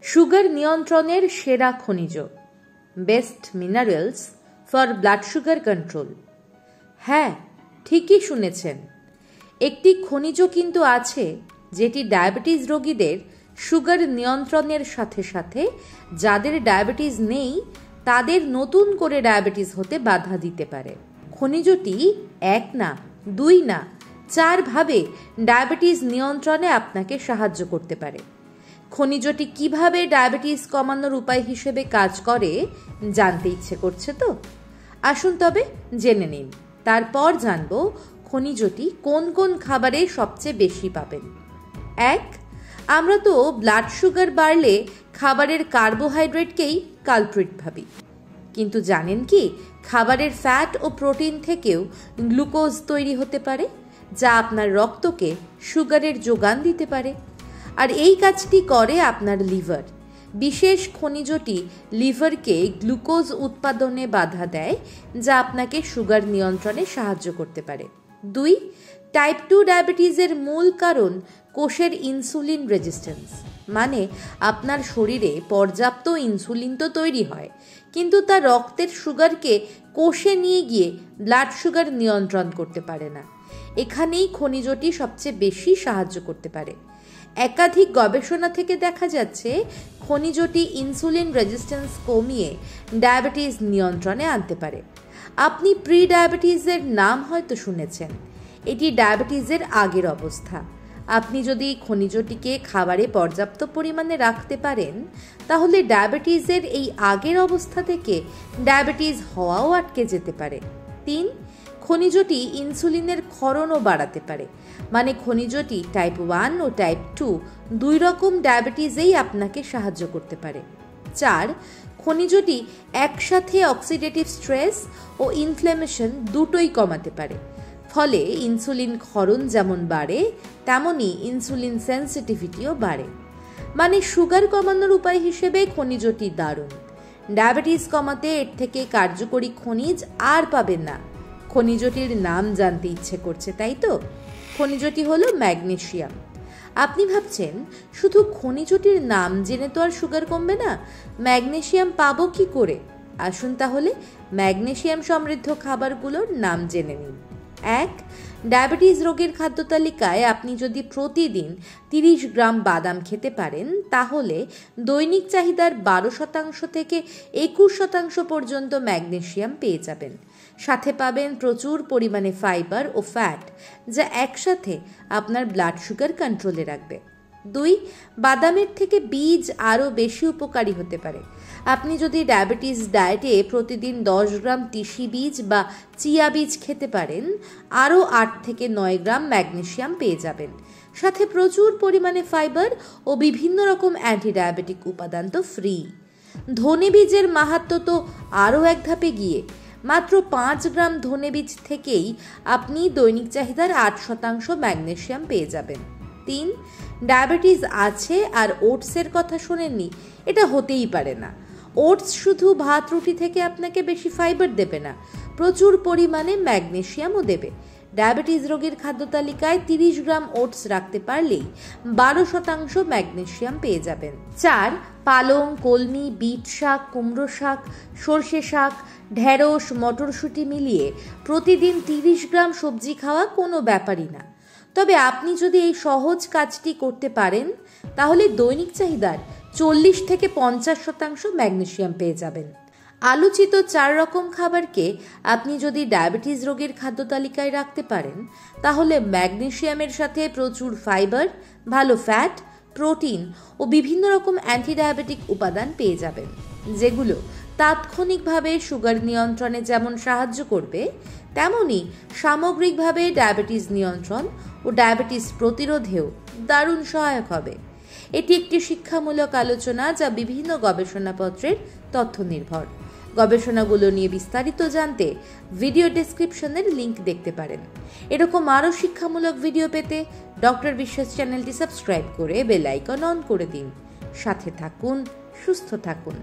Sugar নিয়ন্ত্রণের সেরা খনিজ, best minerals for blood sugar control. হ্যাঁ, ঠিকই শুনেছেন, একটি খনিজ কিন্তু আছে যেটি ডায়াবেটিস রোগীদের সুগার নিয়ন্ত্রণের সাথে সাথে যাদের ডায়াবেটিস নেই তাদের নতুন করে ডায়াবেটিস হতে বাধা দিতে পারে। খনিজটি এক না, দুই না, 4 ভাবে ডায়াবেটিস নিয়ন্ত্রণে আপনাকে সাহায্য করতে পারে। খনিজটি কিভাবে ডায়াবেটিস কমানোর উপায় হিসেবে কাজ করে জানতে ইচ্ছে করছে তো? আসুন তবে জেনে নিন। তারপর জানব খনিজটি কোন কোন খাবারে সবচেয়ে বেশি পাবেন। 1. আমরা তো ব্লাড সুগার বাড়লে খাবারের কার্বোহাইড্রেটকেই কালপ্রিট ভাবি, কিন্তু জানেন কি খাবারের ফ্যাট ও প্রোটিন থেকেও গ্লুকোজ তৈরি হতে পারে, যা আপনার রক্তকে সুগারের যোগান দিতে পারে। আর এই কাজটি করে আপনার লিভার। বিশেষ খনিজটি লিভারকে গ্লুকোজ উৎপাদনে বাধা দেয়, যা আপনাকে সুগার নিয়ন্ত্রণে সাহায্য করতে পারে। 2. টাইপ 2 ডায়াবেটিসের মূল কারণ কোষের ইনসুলিন রেজিস্ট্যান্স, মানে আপনার শরীরে পর্যাপ্ত ইনসুলিন তো তৈরি হয়, কিন্তু তা রক্তের সুগারকে কোষে নিয়ে গিয়ে ব্লাড সুগার নিয়ন্ত্রণ করতে পারে না। এখানেই খনিজটি সবচেয়ে বেশি সাহায্য করতে পারে। একাধিক গবেষণা থেকে দেখা যাচ্ছে খনিজটি ইনসুলিন রেজিস্ট্যান্স কমিয়ে ডায়াবেটিস নিয়ন্ত্রণে আনতে পারে। আপনি প্রি ডায়াবেটিসের নাম হয়তো শুনেছেন। এটি ডায়াবেটিসের আগের অবস্থা। আপনি যদি খনিজটিকে খাবারে পর্যাপ্ত পরিমাণে রাখতে পারেন তাহলে ডায়াবেটিসের এই আগের অবস্থা থেকে ডায়াবেটিস হওয়াও আটকে যেতে পারে। 3. খনিজটি ইনসুলিনের ক্ষরণও বাড়াতে পারে, মানে খনিজটি টাইপ 1 ও টাইপ 2 দুই রকম ডায়াবেটিসেই আপনাকে সাহায্য করতে পারে। 4. খনিজটি একসাথে অক্সিডেটিভ স্ট্রেস ও ইনফ্ল্যামেশন দুটোই কমাতে পারে, ফলে ইনসুলিন ক্ষরণ যেমন বাড়ে তেমনি ইনসুলিন সেন্সিটিভিটিও বাড়ে। মানে সুগার কমানোর উপায় হিসেবে খনিজটি দারুণ। ডায়াবেটিস কমাতে এর থেকে কার্যকরী খনিজ আর পাবেন না। খনিজটির নাম জানতে ইচ্ছে করছে, তাই তো? খনিজটি হলো ম্যাগনেসিয়াম। আপনি ভাবছেন শুধু খনিজটির নাম জেনে তো আর সুগার কমবে না, ম্যাগনেসিয়াম পাবো কি করে? আসুন তাহলে ম্যাগনেসিয়াম সমৃদ্ধ খাবারগুলোর নাম জেনে নিন। 1. ডায়াবেটিস রোগের খাদ্য তালিকায় আপনি যদি প্রতিদিন 30 গ্রাম বাদাম খেতে পারেন তাহলে দৈনিক চাহিদার 12% থেকে 21% পর্যন্ত ম্যাগনেসিয়াম পেয়ে যাবেন। সাথে পাবেন প্রচুর পরিমাণে ফাইবার ও ফ্যাট, যা একসাথে আপনার ব্লাড সুগার কন্ট্রোলে রাখবে। 2. বাদামের থেকে বীজ আরও বেশি উপকারী হতে পারে। আপনি যদি ডায়াবেটিস ডায়েটে প্রতিদিন 10 গ্রাম তিসি বীজ বা চিয়া বীজ খেতে পারেন আরও 8 থেকে 9 গ্রাম ম্যাগনেসিয়াম পেয়ে যাবেন। সাথে প্রচুর পরিমাণে ফাইবার ও বিভিন্ন রকম অ্যান্টি ডায়াবেটিক উপাদান তো ফ্রি। ধনে বীজের মাহাত্ম্য তো আরও এক ধাপে গিয়ে। মাত্র 5 গ্রাম ধনে বীজ থেকেই আপনি দৈনিক চাহিদার 8% ম্যাগনেসিয়াম পেয়ে যাবেন। 3. ডায়াবেটিস আছে আর ওটসের কথা শোনেননি? এটা হতেই পারে না। ওটস শুধু ভাত রুটি থেকে আপনাকে বেশি ফাইবার দেবে না, প্রচুর পরিমাণে ম্যাগনেসিয়ামও দেবে। ডায়াবেটিস রোগীর খাদ্য তালিকায় 30 গ্রাম ওটস রাখতে পারলেই 12% ম্যাগনেসিয়াম পেয়ে যাবেন। 4. পালং, কলমি, বিট শাক, কুমড়ো শাক, সর্ষে শাক, ঢেঁড়স, মটরশুঁটি মিলিয়ে প্রতিদিন 30 গ্রাম সবজি খাওয়া কোনো ব্যাপারই না। তবে আপনি যদি এই সহজ কাজটি করতে পারেন তাহলে দৈনিক চাহিদার 40 থেকে 50% ম্যাগনেসিয়াম পেয়ে যাবেন। আলোচিত 4 রকম খাবারকে আপনি যদি ডায়াবেটিস রোগীর খাদ্য তালিকায় রাখতে পারেন তাহলে ম্যাগনেসিয়ামের সাথে প্রচুর ফাইবার, ভালো ফ্যাট, প্রোটিন ও বিভিন্ন রকম অ্যান্টি ডায়াবেটিক উপাদান পেয়ে যাবেন, যেগুলো তাৎক্ষণিকভাবে সুগার নিয়ন্ত্রণে যেমন সাহায্য করবে তেমনি সামগ্রিকভাবে ডায়াবেটিস নিয়ন্ত্রণ ও ডায়াবেটিস প্রতিরোধেও দারুণ সহায়ক হবে। এটি একটি শিক্ষামূলক আলোচনা যা বিভিন্ন গবেষণাপত্রের তথ্য নির্ভর। গবেষণাগুলো নিয়ে বিস্তারিত জানতে ভিডিও ডেসক্রিপশনের লিংক দেখতে পারেন। এরকম আরও শিক্ষামূলক ভিডিও পেতে ডক্টর বিশ্বাস চ্যানেলটি সাবস্ক্রাইব করে বেল আইকন অন করে দিন। সাথে থাকুন, সুস্থ থাকুন।